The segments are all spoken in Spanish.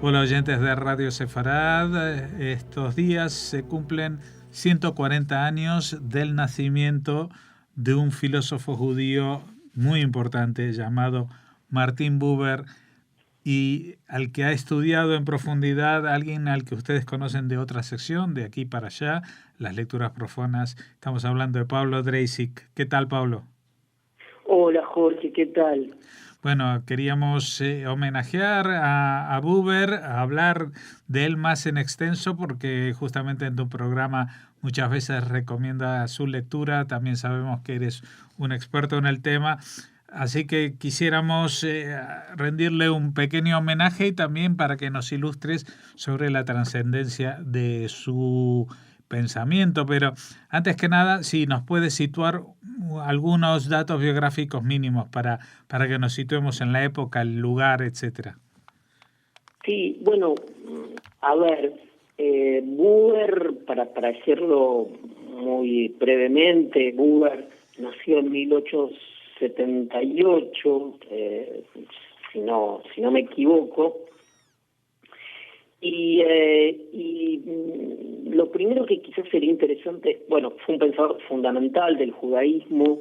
Hola oyentes de Radio Sefarad, estos días se cumplen 140 años del nacimiento de un filósofo judío muy importante llamado Martin Buber y al que ha estudiado en profundidad alguien al que ustedes conocen de otra sección, de aquí para allá, las lecturas profanas. Estamos hablando de Pablo Dreisig. ¿Qué tal, Pablo? Hola Jorge, ¿qué tal? Bueno, queríamos homenajear a Buber, a hablar de él más en extenso, porque justamente en tu programa muchas veces recomienda su lectura. También sabemos que eres un experto en el tema. Así que quisiéramos rendirle un pequeño homenaje y también para que nos ilustres sobre la trascendencia de su pensamiento. Pero antes que nada, si nos puedes situar algunos datos biográficos mínimos para que nos situemos en la época, el lugar, etcétera. Sí, bueno, a ver, Buber, para decirlo muy brevemente, Buber nació en 1878, si no me equivoco, y lo primero que quizás sería interesante, bueno, fue un pensador fundamental del judaísmo,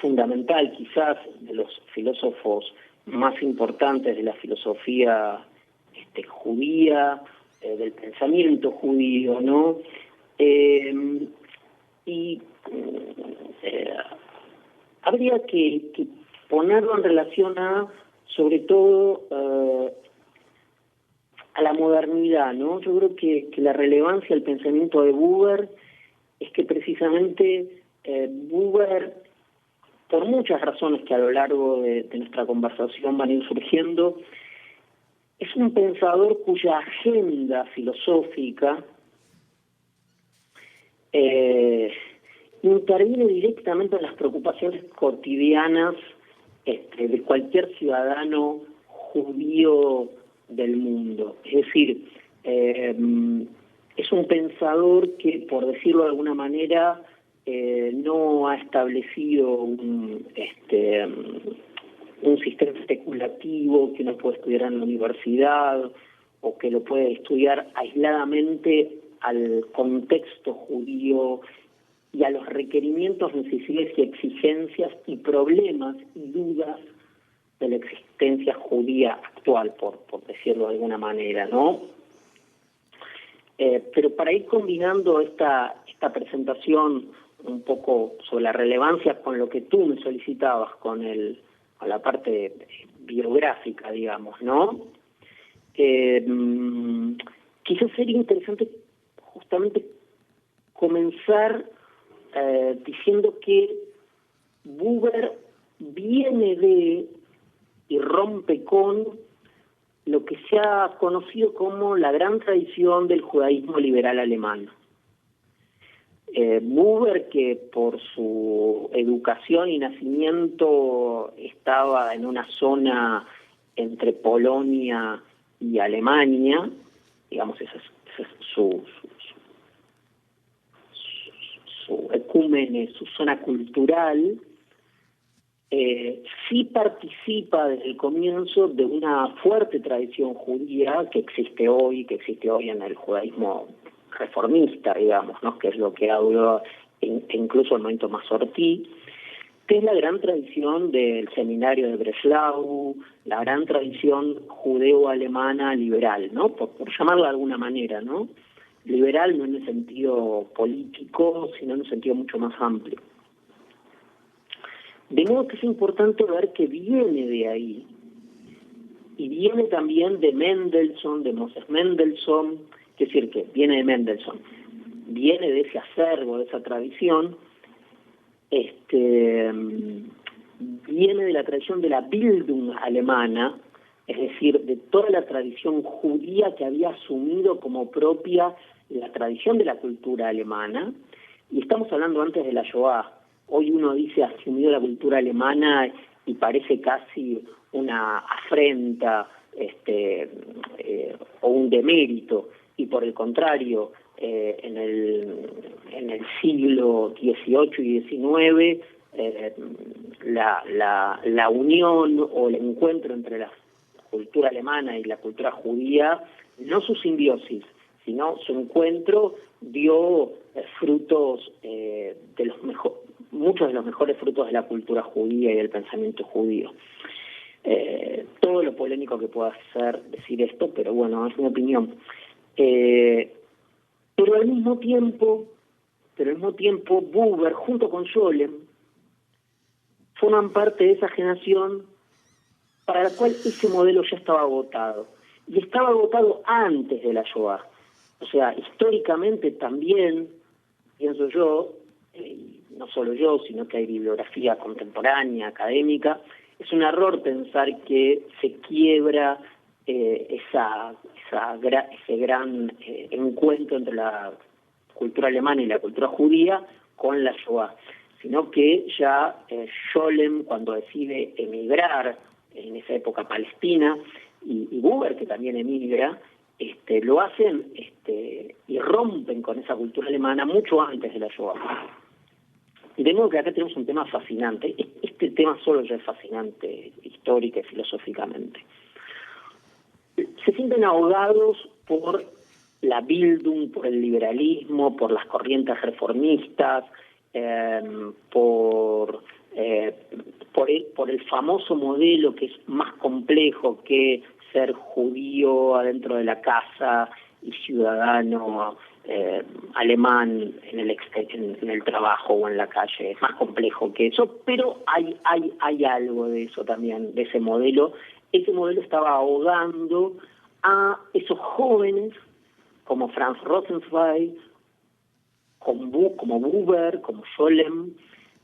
fundamental quizás de los filósofos más importantes de la filosofía judía, del pensamiento judío, ¿no? Y habría que ponerlo en relación sobre todo, a la modernidad, ¿no? Yo creo que la relevancia del pensamiento de Buber es que precisamente Buber, por muchas razones que a lo largo de nuestra conversación van a ir surgiendo, es un pensador cuya agenda filosófica interviene directamente en las preocupaciones cotidianas de cualquier ciudadano judío del mundo. Es decir, es un pensador que, por decirlo de alguna manera, no ha establecido un sistema especulativo que uno puede estudiar en la universidad o que lo puede estudiar aisladamente al contexto judío y a los requerimientos, necesidades y exigencias y problemas y dudas de la existencia judía actual, por decirlo de alguna manera, ¿no? Pero para ir combinando esta presentación un poco sobre la relevancia con lo que tú me solicitabas, con la parte biográfica, digamos, ¿no? Quizás sería interesante justamente comenzar diciendo que Buber viene de y rompe con lo que se ha conocido como la gran tradición del judaísmo liberal alemán. Buber, que por su educación y nacimiento estaba en una zona entre Polonia y Alemania, digamos, esa es su ecúmene, su zona cultural, sí participa desde el comienzo de una fuerte tradición judía que existe hoy en el judaísmo reformista, digamos, ¿no? Que es lo que ha durado incluso el momento más Ortí, que es la gran tradición del seminario de Breslau, la gran tradición judeo-alemana liberal, ¿no? Por llamarla de alguna manera, ¿no? Liberal no en el sentido político, sino en un sentido mucho más amplio. De modo que es importante ver que viene de ahí, y viene también de Mendelssohn, de Moses Mendelssohn, es decir, que viene de Mendelssohn, viene de ese acervo, de esa tradición, viene de la tradición de la Bildung alemana, es decir, de toda la tradición judía que había asumido como propia la tradición de la cultura alemana, y estamos hablando antes de la Shoah. Hoy uno dice asumió la cultura alemana y parece casi una afrenta o un demérito, y por el contrario, en el siglo XVIII y XIX la unión o el encuentro entre las cultura alemana y la cultura judía, no su simbiosis, sino su encuentro dio frutos muchos de los mejores frutos de la cultura judía y del pensamiento judío. Todo lo polémico que pueda ser decir esto, pero bueno, es mi opinión. Pero al mismo tiempo, Buber, junto con Scholem, forman parte de esa generación para la cual ese modelo ya estaba agotado. Y estaba agotado antes de la Shoah. O sea, históricamente también, pienso yo, no solo yo, sino que hay bibliografía contemporánea, académica, es un error pensar que se quiebra ese gran encuentro entre la cultura alemana y la cultura judía con la Shoah, sino que ya Scholem, cuando decide emigrar en esa época a Palestina, y Buber, que también emigra, lo hacen y rompen con esa cultura alemana mucho antes de la Shoah. De modo que acá tenemos un tema fascinante. Este tema solo ya es fascinante, histórica y filosóficamente. Se sienten ahogados por la Bildung, por el liberalismo, por las corrientes reformistas, por el famoso modelo que es más complejo que ser judío adentro de la casa y ciudadano alemán en el trabajo o en la calle. Es más complejo que eso, pero hay algo de eso también, de ese modelo. Ese modelo estaba ahogando a esos jóvenes como Franz Rosenzweig, como Buber, como Scholem,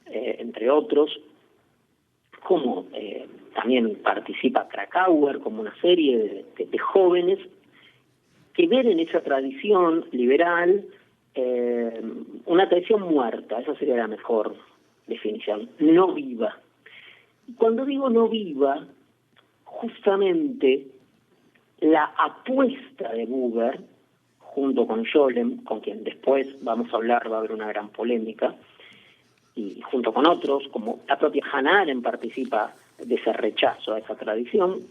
entre otros, como también participa Krakauer, como una serie de jóvenes que ven en esa tradición liberal una tradición muerta. Esa sería la mejor definición, no viva. Cuando digo no viva, justamente la apuesta de Buber, junto con Scholem, con quien después vamos a hablar, va a haber una gran polémica, y junto con otros, como la propia Hannah Arendt participa de ese rechazo a esa tradición,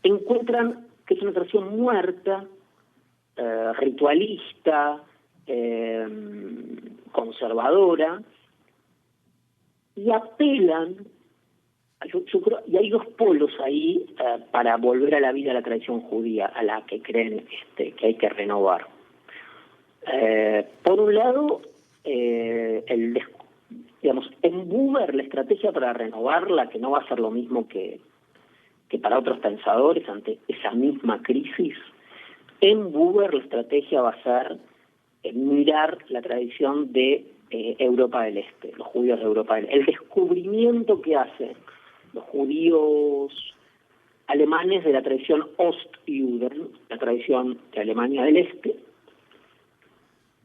encuentran que es una tradición muerta, ritualista, conservadora, y apelan, yo creo, y hay dos polos ahí para volver a la vida la tradición judía, a la que creen que hay que renovar. Por un lado, en Buber la estrategia para renovarla, que no va a ser lo mismo que para otros pensadores ante esa misma crisis, en Buber la estrategia va a ser mirar la tradición de Europa del Este, los judíos de Europa del Este, el descubrimiento que hacen los judíos alemanes de la tradición Ostjuden, la tradición de Alemania del Este,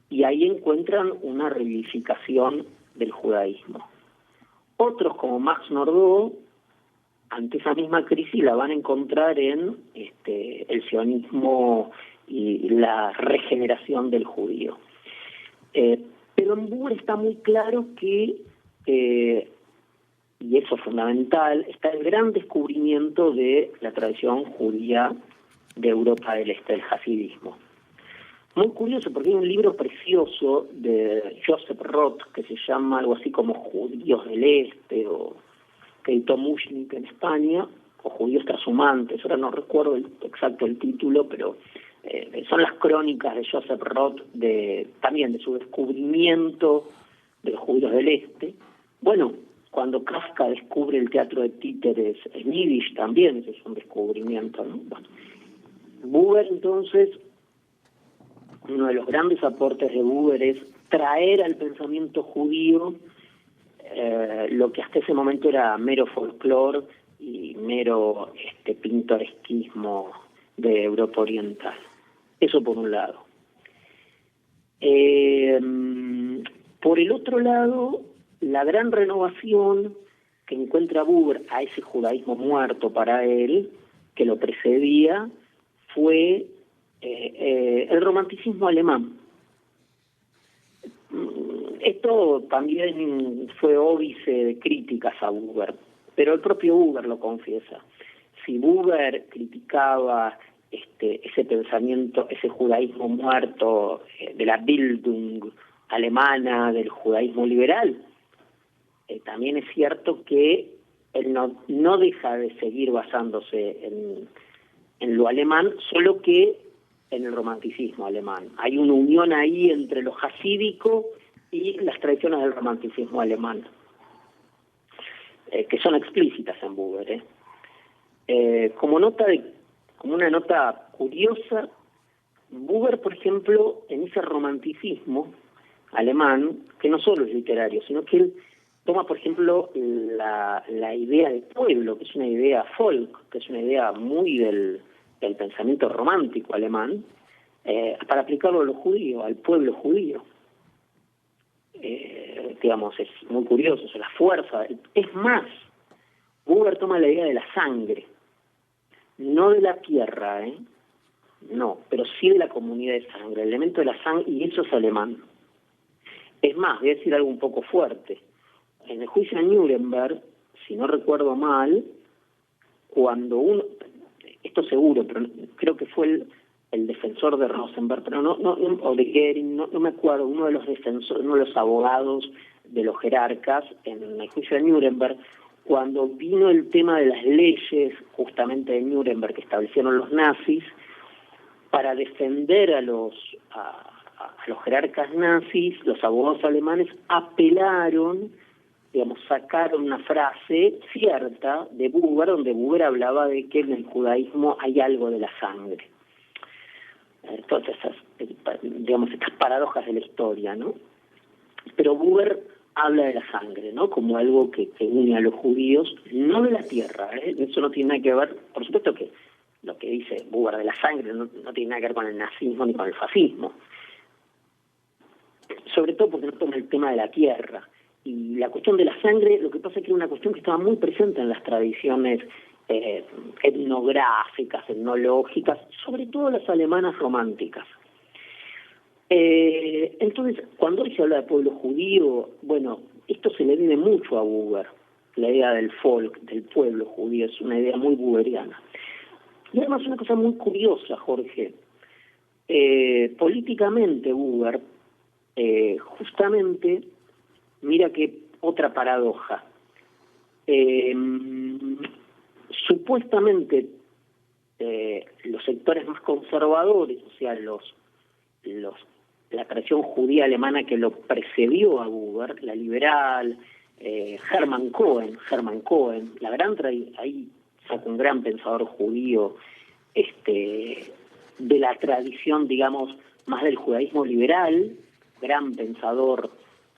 y ahí encuentran una revivificación del judaísmo. Otros, como Max Nordau, ante esa misma crisis la van a encontrar en el sionismo y la regeneración del judío. Pero en Buber está muy claro que, y eso es fundamental, está el gran descubrimiento de la tradición judía de Europa del Este, el hasidismo. Muy curioso, porque hay un libro precioso de Joseph Roth que se llama algo así como Judíos del Este, o que editó Mushnik en España, o Judíos Trashumantes, ahora no recuerdo exacto el título, pero son las crónicas de Joseph Roth también de su descubrimiento de los judíos del Este. Bueno, cuando Kafka descubre el teatro de títeres en Yiddish también, eso es un descubrimiento, ¿no? Bueno, Buber, entonces, uno de los grandes aportes de Buber es traer al pensamiento judío lo que hasta ese momento era mero folclore y mero pintoresquismo de Europa Oriental. Eso por un lado. Por el otro lado, la gran renovación que encuentra Buber a ese judaísmo muerto para él, que lo precedía, fue el romanticismo alemán. Esto también fue óbice de críticas a Buber, pero el propio Buber lo confiesa. Si Buber criticaba ese pensamiento, ese judaísmo muerto de la Bildung alemana, del judaísmo liberal, también es cierto que él no deja de seguir basándose en lo alemán, solo que en el romanticismo alemán. Hay una unión ahí entre lo hasídico y las tradiciones del romanticismo alemán, que son explícitas en Buber. Como una nota curiosa, Buber, por ejemplo, en ese romanticismo alemán, que no solo es literario, sino que él toma, por ejemplo, la idea de pueblo, que es una idea folk, que es una idea muy del pensamiento romántico alemán, para aplicarlo a los judíos, al pueblo judío. Digamos, es muy curioso, es la fuerza. Es más, Buber toma la idea de la sangre, no de la tierra, no, pero sí de la comunidad de sangre, el elemento de la sangre, y eso es alemán. Es más, voy a decir algo un poco fuerte. En el juicio de Nuremberg, si no recuerdo mal, esto seguro, pero creo que fue el defensor de Rosenberg, pero no o de Goering, no me acuerdo, uno de los abogados de los jerarcas en el juicio de Nuremberg, cuando vino el tema de las leyes justamente de Nuremberg que establecieron los nazis, para defender a los jerarcas nazis, los abogados alemanes apelaron, sacaron una frase cierta de Buber, donde Buber hablaba de que en el judaísmo hay algo de la sangre. Todas estas paradojas de la historia, ¿no? Pero Buber habla de la sangre, ¿no? Como algo que une a los judíos, no de la tierra, Eso no tiene nada que ver, por supuesto que lo que dice Buber de la sangre no tiene nada que ver con el nazismo ni con el fascismo. Sobre todo porque no toma el tema de la tierra. Y la cuestión de la sangre, lo que pasa es que era una cuestión que estaba muy presente en las tradiciones etnográficas, etnológicas, sobre todo las alemanas románticas. Entonces, cuando hoy se habla de pueblo judío, bueno, esto se le debe mucho a Buber. La idea del folk, del pueblo judío, es una idea muy buberiana. Y además una cosa muy curiosa, Jorge. Políticamente Buber, justamente, mira que otra paradoja. Supuestamente los sectores más conservadores, o sea, la tradición judía alemana que lo precedió a Buber, la liberal, Hermann Cohen, ahí saca un gran pensador judío, de la tradición, digamos, más del judaísmo liberal, gran pensador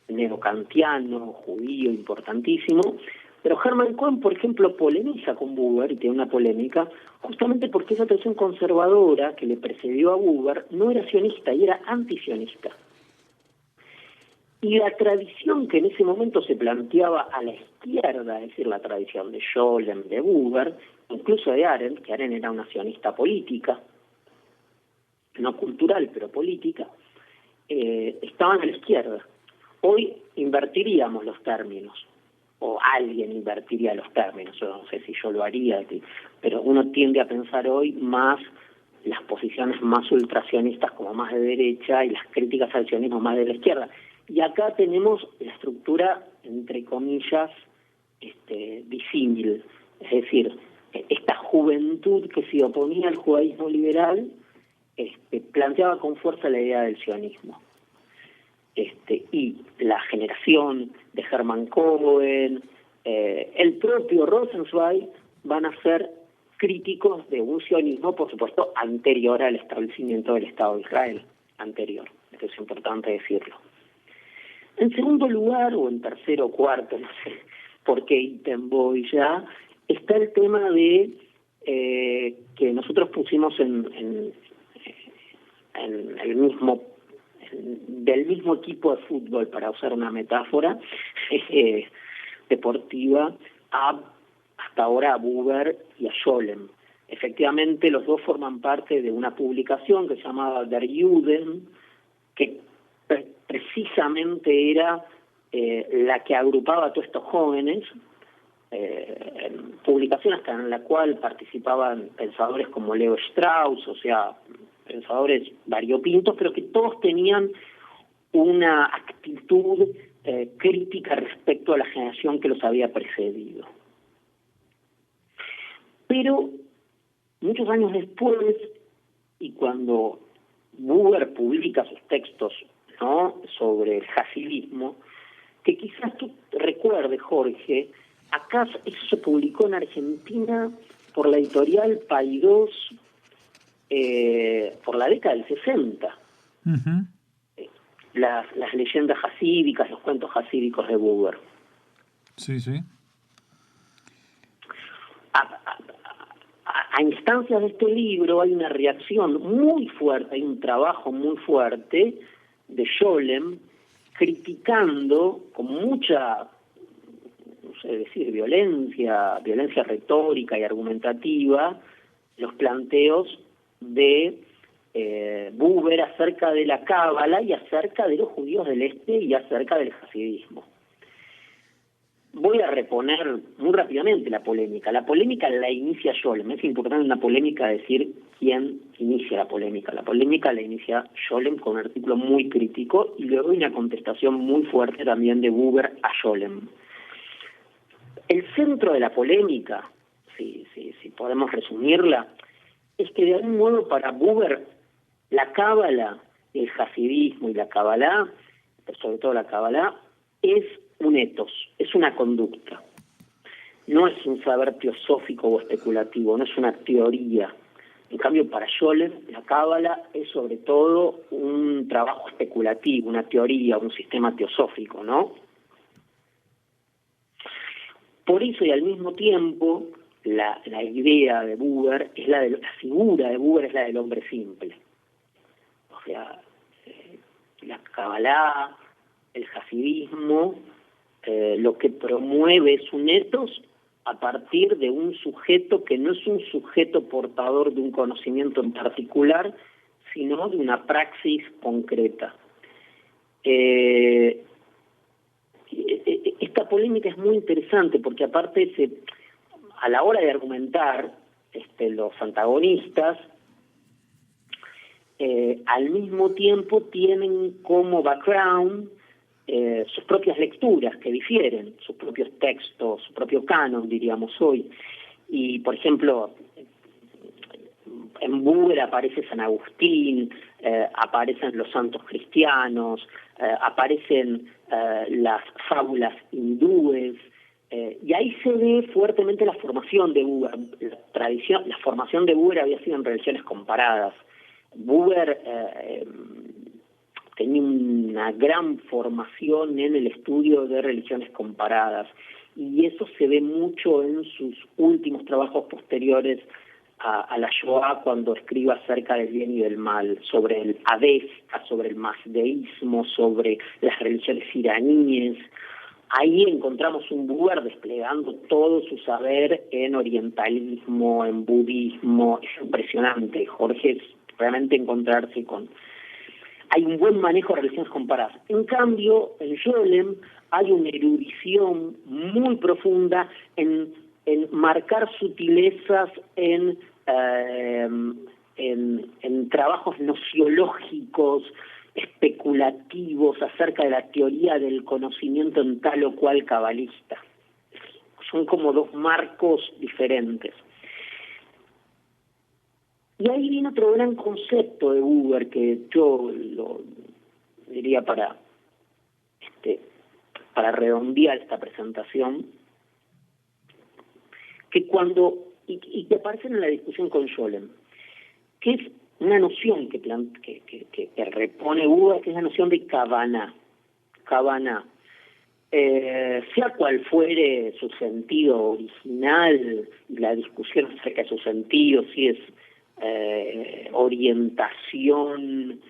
neocantiano, judío, importantísimo. Pero Hermann Cohen, por ejemplo, polemiza con Buber, y tiene una polémica, justamente porque esa tradición conservadora que le precedió a Buber no era sionista y era antisionista. Y la tradición que en ese momento se planteaba a la izquierda, es decir, la tradición de Scholem, de Buber, incluso de Arendt, que Arendt era una sionista política, no cultural, pero política, estaban a la izquierda. Hoy invertiríamos los términos, o alguien invertiría los términos, yo no sé si yo lo haría, pero uno tiende a pensar hoy más las posiciones más ultrasionistas como más de derecha y las críticas al sionismo más de la izquierda. Y acá tenemos la estructura, entre comillas, disímil, es decir, esta juventud que se oponía al judaísmo liberal planteaba con fuerza la idea del sionismo. Y la generación de Hermann Cohen, el propio Rosenzweig, van a ser críticos de un sionismo, por supuesto, anterior al establecimiento del Estado de Israel, anterior, esto es importante decirlo. En segundo lugar, o en tercero o cuarto, no sé por qué ítem voy ya, está el tema de que nosotros pusimos en el mismo, del mismo equipo de fútbol, para usar una metáfora deportiva, hasta ahora a Buber y a Scholem. Efectivamente, los dos forman parte de una publicación que se llamaba Der Juden, que precisamente era la que agrupaba a todos estos jóvenes publicación hasta en la cual participaban pensadores como Leo Strauss, o sea, pensadores variopintos, pero que todos tenían una actitud crítica respecto a la generación que los había precedido. Pero muchos años después, y cuando Buber publica sus textos, ¿no?, sobre el hasidismo, que quizás tú recuerdes, Jorge, acá eso se publicó en Argentina por la editorial Paidós por la década del 60. Uh-huh. Las leyendas hasídicas, los cuentos hasídicos de Buber. Sí, sí. A instancias de este libro hay una reacción muy fuerte, hay un trabajo muy fuerte de Scholem criticando con mucha, no sé decir, violencia retórica y argumentativa, los planteos de Buber acerca de la Cábala y acerca de los judíos del Este y acerca del hasidismo. Voy a reponer muy rápidamente la polémica. La polémica la inicia Scholem. Es importante en una polémica decir quién inicia la polémica. La polémica la inicia Scholem con un artículo muy crítico y luego hay una contestación muy fuerte también de Buber a Scholem. El centro de la polémica, si podemos resumirla, es que de algún modo para Buber la Cábala, el hasidismo y la Kabbalah, sobre todo la Kabbalah, es un etos, es una conducta. No es un saber teosófico o especulativo, no es una teoría. En cambio, para Scholem, la Cábala es sobre todo un trabajo especulativo, una teoría, un sistema teosófico, ¿no? Por eso, y al mismo tiempo, la idea de Buber es la figura de Buber es la del hombre simple. O sea, la Kabbalah, el hasidismo, lo que promueve es un etos a partir de un sujeto que no es un sujeto portador de un conocimiento en particular, sino de una praxis concreta. Esta polémica es muy interesante porque aparte a la hora de argumentar los antagonistas al mismo tiempo tienen como background sus propias lecturas que difieren, sus propios textos, su propio canon, diríamos hoy. Y, por ejemplo, en Buber aparece San Agustín, aparecen los santos cristianos, aparecen las fábulas hindúes, y ahí se ve fuertemente la formación de Buber. La formación de Buber había sido en religiones comparadas. Buber tenía una gran formación en el estudio de religiones comparadas y eso se ve mucho en sus últimos trabajos posteriores a la Shoah, cuando escribe acerca del bien y del mal, sobre el Avesta, sobre el mazdeísmo, sobre las religiones iraníes. Ahí encontramos un Buber desplegando todo su saber en orientalismo, en budismo. Es impresionante, Jorge, es realmente encontrarse con... Hay un buen manejo de religiones comparadas. En cambio, en Scholem hay una erudición muy profunda en marcar sutilezas en trabajos nociológicos, especulativos acerca de la teoría del conocimiento en tal o cual cabalista. Son como dos marcos diferentes. Y ahí viene otro gran concepto de Buber que yo lo diría para redondear esta presentación, que que aparece en la discusión con Scholem, que es una noción que repone Buber, que es la noción de Kavaná. Kavaná, sea cual fuere su sentido original, la discusión acerca de su sentido, si es orientación,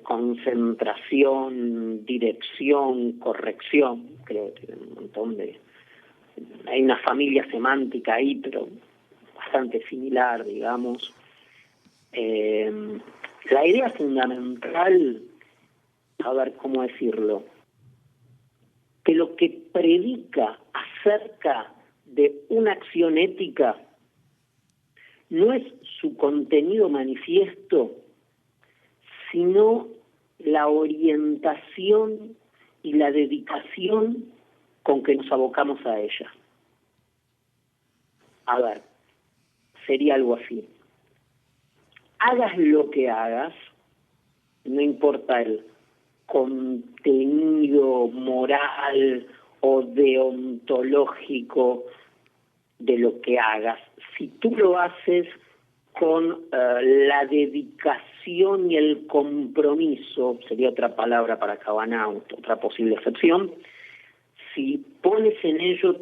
concentración, dirección, corrección, creo que hay un montón hay una familia semántica ahí, pero bastante similar, digamos. La idea fundamental, a ver cómo decirlo, que lo que predica acerca de una acción ética no es su contenido manifiesto, sino la orientación y la dedicación con que nos abocamos a ella. A ver, sería algo así. Hagas lo que hagas, no importa el contenido moral o deontológico de lo que hagas, si tú lo haces con la dedicación y el compromiso, sería otra palabra para Kavanagh, otra posible excepción, si pones en ello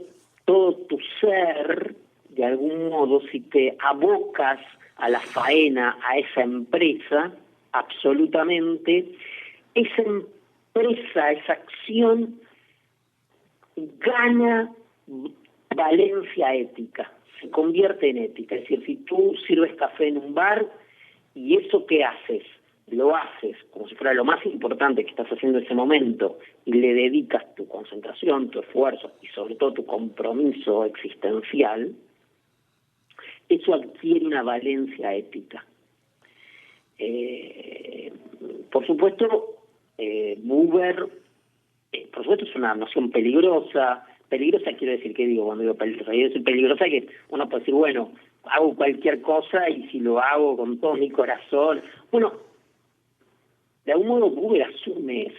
todo tu ser, de algún modo, si te abocas a la faena, a esa empresa, absolutamente, esa empresa, esa acción gana valencia ética, se convierte en ética. Es decir, si tú sirves café en un bar y eso que haces, lo haces como si fuera lo más importante que estás haciendo en ese momento y le dedicas tu concentración, tu esfuerzo y sobre todo tu compromiso existencial, eso adquiere una valencia ética. Por supuesto, Buber, por supuesto es una noción peligrosa. Peligrosa quiero decir, ¿qué digo cuando digo peligrosa? Quiero decir peligrosa que uno puede decir, bueno, hago cualquier cosa y si lo hago con todo mi corazón. Bueno, de algún modo Buber asume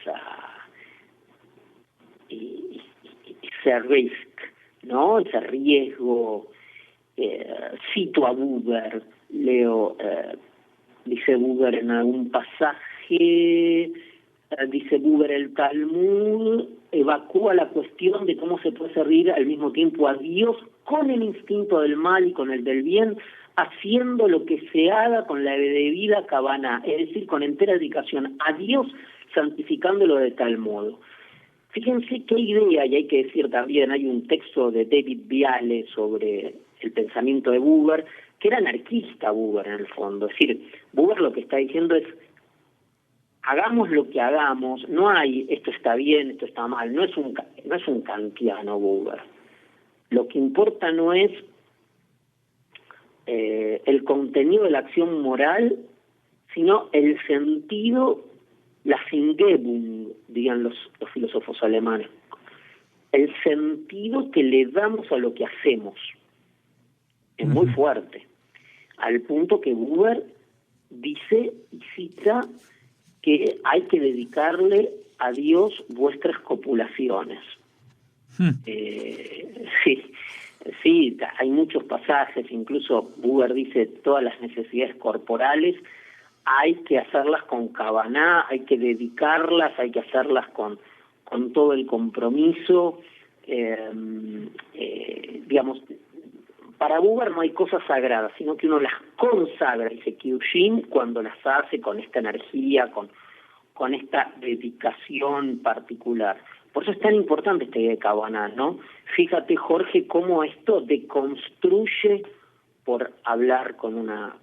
ese risk, ¿no? Ese riesgo. Cito a Buber, leo, dice Buber en algún pasaje, dice Buber, el Talmud evacúa la cuestión de cómo se puede servir al mismo tiempo a Dios con el instinto del mal y con el del bien, haciendo lo que se haga con la debida Kavanagh, es decir, con entera dedicación a Dios, santificándolo de tal modo. Fíjense qué idea, y hay que decir también, hay un texto de David Viale sobre el pensamiento de Buber, que era anarquista Buber en el fondo. Es decir, Buber lo que está diciendo es, hagamos lo que hagamos, no hay esto está bien, esto está mal, no es un kantiano Buber. Lo que importa no es el contenido de la acción moral, sino el sentido, la Singebung, dirían los filósofos alemanes, el sentido que le damos a lo que hacemos. Es muy fuerte, al punto que Buber dice y cita que hay que dedicarle a Dios vuestras copulaciones. Sí, hay muchos pasajes, incluso Buber dice todas las necesidades corporales hay que hacerlas con Kavanagh, hay que dedicarlas, hay que hacerlas con todo el compromiso, digamos. Para Buber no hay cosas sagradas, sino que uno las consagra, dice Kyujin, cuando las hace con esta energía, con esta dedicación particular. Por eso es tan importante esta idea de Kavanagh, ¿no? Fíjate, Jorge, cómo esto deconstruye, por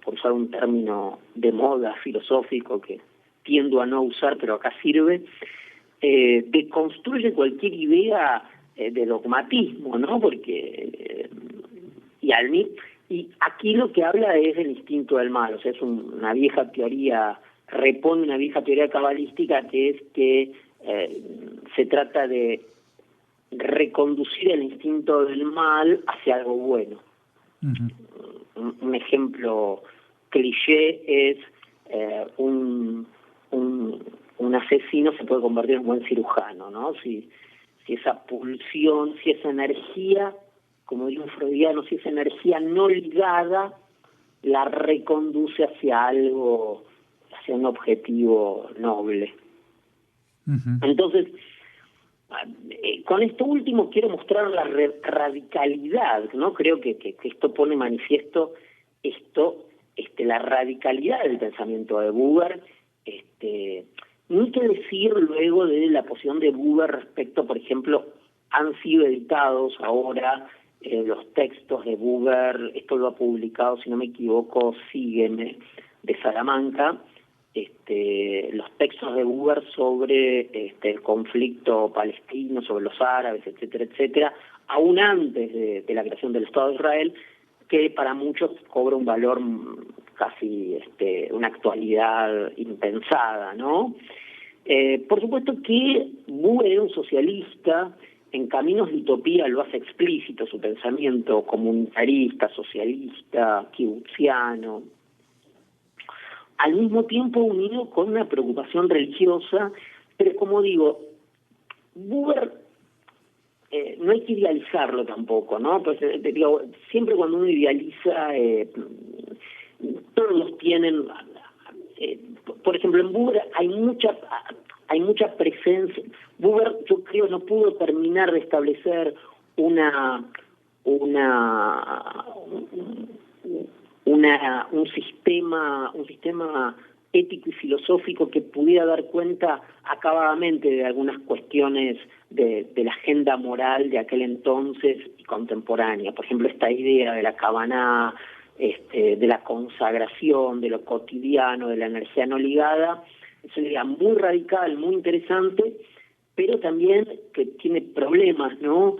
usar un término de moda filosófico que tiendo a no usar, pero acá sirve, deconstruye cualquier idea de dogmatismo, ¿no? Porque y aquí lo que habla es del instinto del mal, o sea, es una vieja teoría, repone una vieja teoría cabalística que es que se trata de reconducir el instinto del mal hacia algo bueno. Un ejemplo cliché es un asesino se puede convertir en un buen cirujano, ¿no? Si esa pulsión, si esa energía, como diría un freudiano, si esa energía no ligada la reconduce hacia algo, hacia un objetivo noble. Entonces, con esto último quiero mostrar la radicalidad, ¿no? Creo que esto pone manifiesto la radicalidad del pensamiento de Buber. No hay que decir luego de la posición de Buber respecto, por ejemplo, han sido editados ahora los textos de Buber, esto lo ha publicado, si no me equivoco, Sígueme, de Salamanca, los textos de Buber sobre el conflicto palestino, sobre los árabes, etcétera, etcétera, aún antes de la creación del Estado de Israel, que para muchos cobra un valor casi una actualidad impensada, ¿no? Por supuesto que Buber era un socialista. En Caminos de Utopía lo hace explícito su pensamiento comunitarista, socialista, kibutziano, al mismo tiempo unido con una preocupación religiosa, pero como digo, Buber no hay que idealizarlo tampoco, ¿no? Pues digo, siempre cuando uno idealiza, todos tienen, por ejemplo, en Buber hay mucha presencia. Buber, yo creo, no pudo terminar de establecer un sistema ético y filosófico que pudiera dar cuenta acabadamente de algunas cuestiones de la agenda moral de aquel entonces y contemporánea. Por ejemplo, esta idea de la Kavaná, de la consagración, de lo cotidiano, de la energía no ligada, es una idea muy radical, muy interesante, pero también que tiene problemas, ¿no?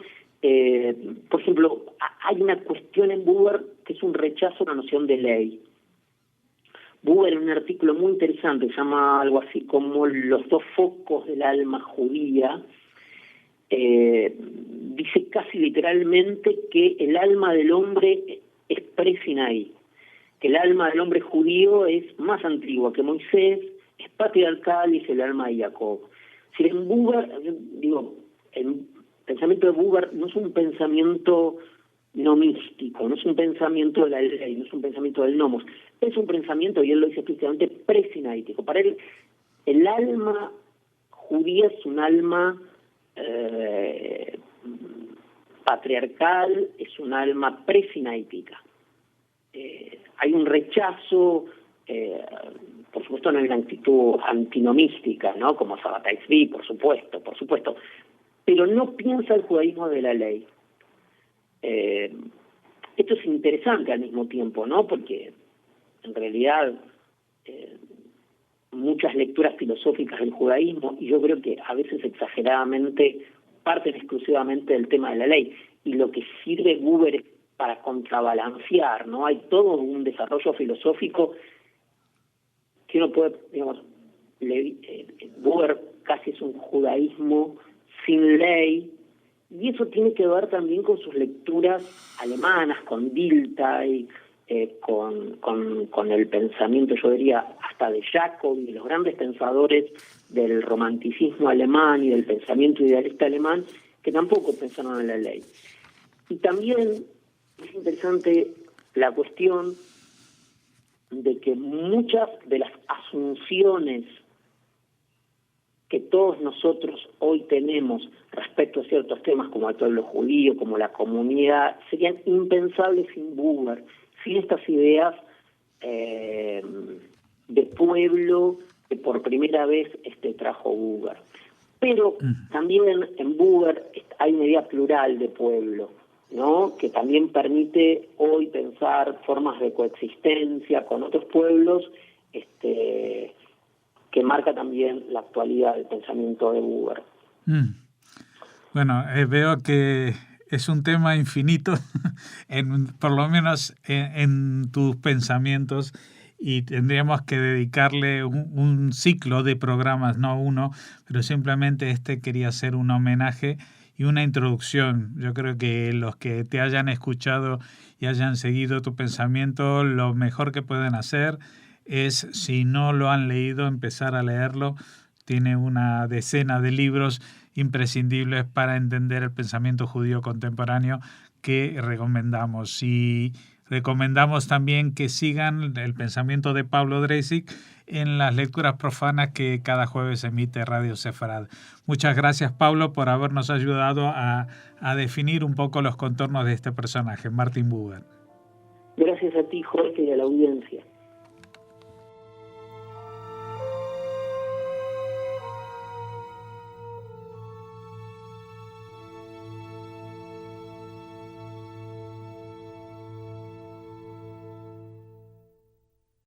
Por ejemplo, hay una cuestión en Buber que es un rechazo a la noción de ley. Buber, en un artículo muy interesante, se llama algo así como Los dos focos del alma judía, dice casi literalmente que el alma del hombre es pre-Sinaí, que el alma del hombre judío es más antigua que Moisés, es patriarcal y es el alma de Jacob. Si en Buber, el pensamiento de Buber no es un pensamiento no místico, no es un pensamiento de la ley, no es un pensamiento del nomos, es un pensamiento, y él lo dice explícitamente, pre-sinaítico. Para él, el alma judía es un alma patriarcal, es un alma pre-sinaítica. Hay un rechazo, por supuesto no hay una actitud antinomística, ¿no? Como Sabbatai Tzvi, por supuesto, pero no piensa el judaísmo de la ley. Esto es interesante al mismo tiempo, ¿no? Porque en realidad muchas lecturas filosóficas del judaísmo, y yo creo que a veces exageradamente parten exclusivamente del tema de la ley, y lo que sirve Buber es para contrabalancear, ¿no? Hay todo un desarrollo filosófico que uno puede, Buber casi es un judaísmo sin ley, y eso tiene que ver también con sus lecturas alemanas, con Dilthey, con el pensamiento, yo diría, hasta de Jacob y de los grandes pensadores del romanticismo alemán y del pensamiento idealista alemán, que tampoco pensaron en la ley. Y también es interesante la cuestión de que muchas de las asunciones que todos nosotros hoy tenemos respecto a ciertos temas como el pueblo judío, como la comunidad, serían impensables sin Buber, sin estas ideas de pueblo que por primera vez trajo Buber. Pero también en Buber hay una idea plural de pueblo, ¿no? Que también permite hoy pensar formas de coexistencia con otros pueblos, que marca también la actualidad del pensamiento de Buber. Bueno, veo que es un tema infinito, por lo menos en tus pensamientos, y tendríamos que dedicarle un ciclo de programas, no uno, pero simplemente quería ser un homenaje y una introducción. Yo creo que los que te hayan escuchado y hayan seguido tu pensamiento, lo mejor que pueden hacer es, si no lo han leído, empezar a leerlo. Tiene una decena de libros imprescindibles para entender el pensamiento judío contemporáneo que recomendamos. Y recomendamos también que sigan el pensamiento de Pablo Dreisig en las lecturas profanas que cada jueves emite Radio Sefarad. Muchas gracias, Pablo, por habernos ayudado a definir un poco los contornos de este personaje, Martin Buber. Gracias a ti, Jorge, y a la audiencia.